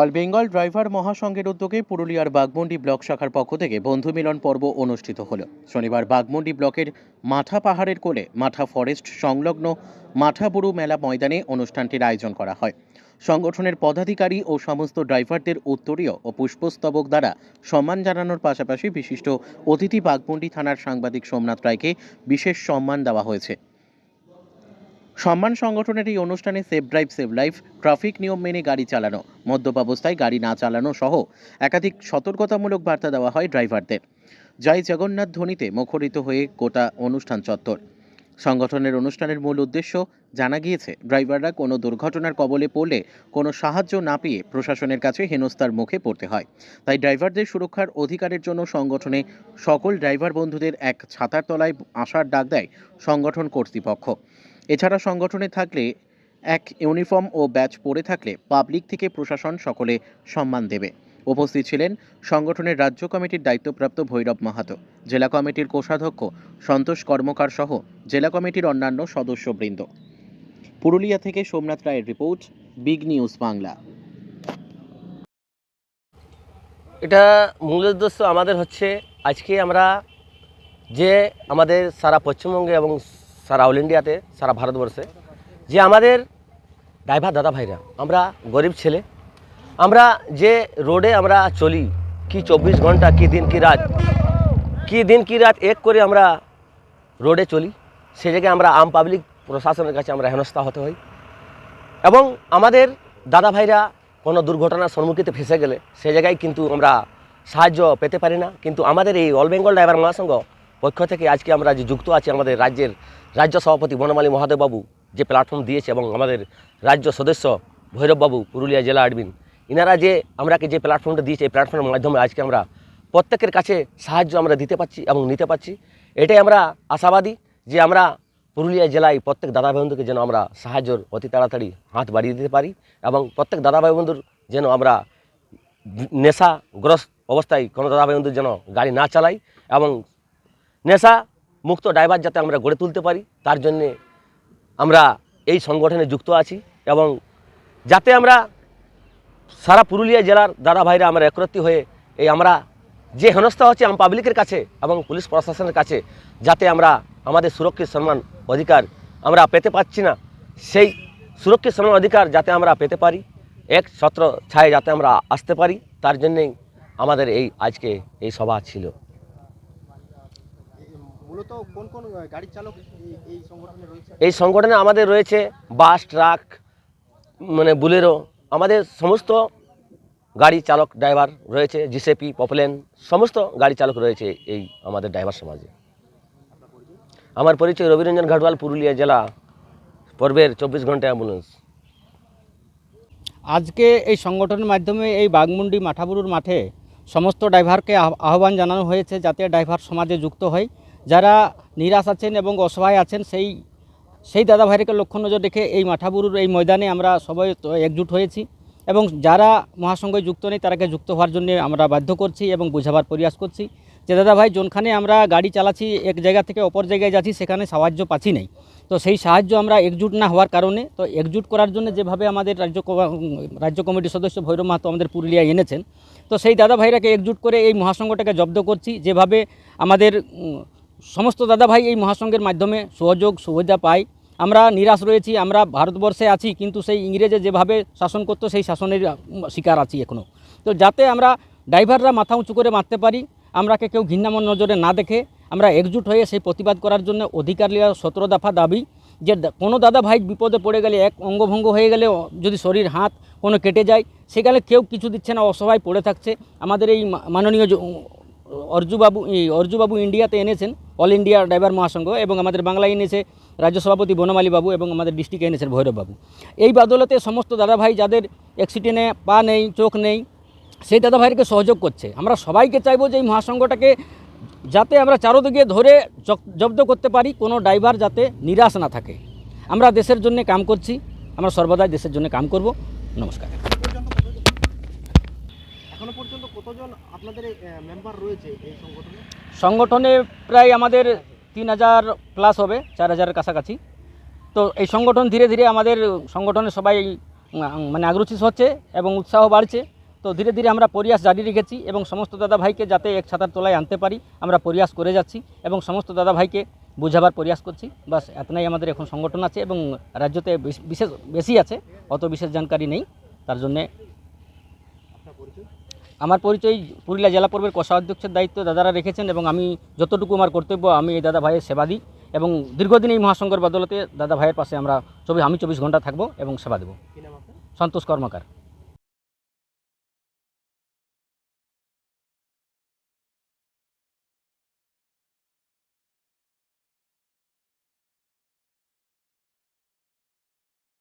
All Bengal driver মহাসংঘের উদ্যোগে পুরুলিয়ার Baghmundi block শাখার পক্ষ থেকে বন্ধু মিলন পর্ব অনুষ্ঠিত হল। শনিবার বাঘমুন্ডি ব্লকের মাঠা পাহাড়ের কোলে মাঠা ফরেস্ট সংলগ্ন মাঠাবুরু মেলা ময়দানে অনুষ্ঠানটির আয়োজন করা হয়। সংগঠনের পদাধিকারী ও সমস্ত ড্রাইভারদের উত্তরীয় ও পুষ্পস্তবক দ্বারা সম্মান জানানোর পাশাপাশি বিশিষ্ট অতিথি বাঘমুন্ডি থানার সাংবাদিক সোমনাথ রায়কে বিশেষ সম্মান দেওয়া হয়েছে। সম্মান সংগঠনের এই অনুষ্ঠানে save drive save life, traffic নিয়ম মেনে গাড়ি চালানো, মদ্যপাবস্থায় গাড়ি না চালানো সহ একাধিক সতর্কতামূলক বার্তা দেওয়া হয় ড্রাইভারদের। জয় জগন্নাথ ধ্বনিতে মুখরিত হয়ে গোটা অনুষ্ঠান চত্বর। সংগঠনের অনুষ্ঠানের মূল উদ্দেশ্য জানা গিয়েছে, ড্রাইভাররা কোনো দুর্ঘটনার কবলে পড়লে কোনো সাহায্য না পেয়ে প্রশাসনের কাছে হেনস্থার মুখে পড়তে হয়। তাই ড্রাইভারদের সুরক্ষার অধিকারের জন্য সংগঠনে সকল ড্রাইভার বন্ধুদের এক ছাতার তলায় আসার ডাক দেয় সংগঠন কর্তৃপক্ষ। এছাড়া সংগঠনে থাকলে এক ইউনিফর্ম ও ব্যাচ পরে থাকলে পাবলিক থেকে প্রশাসন সকলে সম্মান দেবে। উপস্থিত ছিলেন সংগঠনের রাজ্য কমিটির দায়িত্বপ্রাপ্ত ভৈরব মাহাতো, জেলা কমিটির কোষাধ্যক্ষ সন্তোষ কর্মকার সহ জেলা কমিটির অন্যান্য সদস্যবৃন্দ। পুরুলিয়া থেকে সোমনাথ রায়ের রিপোর্ট, বিগ নিউজ বাংলা। এটা মূল উদ্দেশ্য আমাদের হচ্ছে, আজকে আমরা যে আমাদের সারা পশ্চিমবঙ্গে এবং সারা অল ইন্ডিয়াতে, সারা ভারতবর্ষে যে আমাদের ড্রাইভার দাদা ভাইরা, আমরা গরিব ছেলে, আমরা যে রোডে আমরা চলি, কি 24 ঘন্টা, কি দিন কি রাত এক করে আমরা রোডে চলি, সে জায়গায় আমরা আম পাবলিক প্রশাসনের কাছে আমরা হেনস্থা হতে হই। এবং আমাদের দাদা ভাইরা কোনো দুর্ঘটনার সম্মুখীন ফেসে গেলে সে জায়গায় কিন্তু আমরা সাহায্য পেতে পারি না। কিন্তু আমাদের এই অল বেঙ্গল ড্রাইভার মহাসংঘ পক্ষ থেকে আজকে আমরা যে যুক্ত আছি, আমাদের রাজ্যের রাজ্য সভাপতি বনমালী মহাদেববাবু যে প্ল্যাটফর্ম দিয়েছে এবং আমাদের রাজ্য সদস্য ভৈরববাবু পুরুলিয়া জেলা অ্যাডমিন, ইনারা যে আমরাকে যে প্ল্যাটফর্মটা দিয়েছে, এই প্ল্যাটফর্মের মাধ্যমে আজকে আমরা প্রত্যেকের কাছে সাহায্য আমরা দিতে পারছি এবং নিতে পারছি। এটাই আমরা আশাবাদী যে আমরা পুরুলিয়া জেলায় প্রত্যেক দাদা ভাই বন্ধুকে যেন আমরা সাহায্যর অতি তাড়াতাড়ি হাত বাড়িয়ে দিতে পারি এবং প্রত্যেক দাদা ভাই বন্ধুর যেন আমরা নেশাগ্রস্ত অবস্থায় কোনো দাদা ভাই বন্ধুর যেন গাড়ি না চালাই এবং নেশা মুক্ত ড্রাইভার যাতে আমরা গড়ে তুলতে পারি, তার জন্যে আমরা এই সংগঠনে যুক্ত আছি। এবং যাতে আমরা সারা পুরুলিয়া জেলার দাদা ভাইরা আমরা একত্রিত হয়ে এই আমরা যে হেনস্থা হচ্ছে আম পাবলিকের কাছে এবং পুলিশ প্রশাসনের কাছে, যাতে আমরা আমাদের সুরক্ষিত সম্মান অধিকার আমরা পেতে পারছি না, সেই সুরক্ষিত সম্মান অধিকার যাতে আমরা পেতে পারি, এক ছত্র ছায় যাতে আমরা আসতে পারি, তার জন্যেই আমাদের এই আজকে এই সভা ছিল। মূলত কোন কোন গাড়ি চালক এই সংগঠনে রয়েছে? এই সংগঠনে আমাদের রয়েছে বাস, ট্রাক, মানে বুলেরো, আমাদের সমস্ত গাড়ি চালক ড্রাইভার রয়েছে, জিসিপি, পপুলেন, সমস্ত গাড়ি চালক রয়েছে এই আমাদের ড্রাইভার সমাজে। আমার পরিচয় রবিরঞ্জন ঘাটওয়াল, পুরুলিয়া জেলা পর্বের 24 ঘন্টা অ্যাম্বুলেন্স। আজকে এই সংগঠনের মাধ্যমে এই বাঘমুন্ডি মাঠাবুরুর মাঠে সমস্ত ড্রাইভারকে আহ্বান জানানো হয়েছে যাতে ড্রাইভার সমাজে যুক্ত হয়। যারা নিরাশ আছেন এবং অসহায় আছেন, সেই দাদা ভাইকে লক্ষ্য নজর রেখে এই মাঠাবুরুর এই ময়দানে আমরা সবাই একজুট হয়েছি এবং যারা মহাসংঘে যুক্ত নেই তারাকে যুক্ত হওয়ার জন্য আমরা বাধ্য করছি এবং বোঝাবার প্রয়াস করছি যে দাদা ভাই, যোনখানে আমরা গাড়ি চালাচ্ছি, এক জায়গা থেকে অপর জায়গায় যাচ্ছি, সেখানে সাহায্য পাচ্ছি নাই। তো সেই সাহায্য আমরা একজুট না হওয়ার কারণে, তো একজুট করার জন্য যেভাবে আমাদের রাজ্য কমিটির সদস্য ভৈরব মাহাতো আমাদের পুরুলিয়ায় এনেছেন, তো সেই দাদা ভাইরাকে একজুট করে এই মহাসংঘটাকে জব্দ করছি। যেভাবে আমাদের সমস্ত দাদা ভাই এই মহাসংঘের মাধ্যমে সহযোগ সুবিধা পায়, আমরা নিরাশ রয়েছি। আমরা ভারতবর্ষে আছি, কিন্তু সেই ইংরেজে যেভাবে শাসন করতো সেই শাসনের শিকার আছি এখনও। তো যাতে আমরা ড্রাইভাররা মাথা উঁচু করে মারতে পারি, আমরাকে কেউ ঘৃণামন নজরে না দেখে আমরা একজুট হয়ে সেই প্রতিবাদ করার জন্য অধিকার লিয়া 17 দফা দাবি, যে কোনো দাদা ভাই বিপদে পড়ে গেলে, এক অঙ্গভঙ্গ হয়ে গেলে, যদি শরীর হাত কোনো কেটে যায়, সেখানে কেউ কিছু দিচ্ছে না, অসহায় পড়ে থাকছে। আমাদের এই মাননীয় অর্জুবাবু ইন্ডিয়াতে এনেছেন অল ইন্ডিয়া ড্রাইভার মহাসংঘ, এবং আমাদের বাংলায় এনেছে রাজ্য সভাপতি বনমালী বাবু, এবং আমাদের ডিস্ট্রিক্টে এনেছেন ভৈরববাবু। এই বদলতে সমস্ত দাদা ভাই যাদের অ্যাক্সিডেন্টে পা নেই, চোখ নেই, সেই দাদা ভাইকে সহযোগ করছে। আমরা সবাইকে চাইবো যে এই মহাসংঘটাকে যাতে আমরা চারোদিকে ধরে জব্দ করতে পারি, কোনো ড্রাইভার যাতে নিরাশ না থাকে। আমরা দেশের জন্য কাম করছি, আমরা সর্বদাই দেশের জন্য কাম করব। নমস্কার। এখনো পর্যন্ত কতজন আপনাদের মেম্বার রয়েছে এই সংগঠনে? সংগঠনে প্রায় আমাদের 3000 প্লাস হবে, 4000-এর কাছাকাছি। তো এই সংগঠন ধীরে ধীরে আমাদের সংগঠনে সবাই মানে আগ্রহী হচ্ছে এবং উৎসাহ বাড়ছে। তো ধীরে ধীরে আমরা প্রয়াস জারি রেখেছি এবং সমস্ত দাদা ভাইকে যাতে এক ছাতার তলায় আনতে পারি আমরা প্রয়াস করে যাচ্ছি এবং সমস্ত দাদা ভাইকে বোঝাবার প্রয়াস করছি। বাস এতটাই আমাদের এখন সংগঠন আছে এবং রাজ্যতে বেশি আছে, অত বিশেষ জানকারি নেই। তার জন্যে আমার পরিচয় পুরুলিয়া জেলা পর্বের কোষাধ্যক্ষের দায়িত্ব দাদারা রেখেছেন এবং আমি যতটুকু আমার কর্তব্য আমি এই দাদা ভাইয়ের সেবা দিই এবং দীর্ঘদিন এই মহাসংঘের বদলতে দাদা ভাইয়ের পাশে আমি 24 ঘন্টা থাকবো এবং সেবা দেবো। সন্তোষ কর্মকার।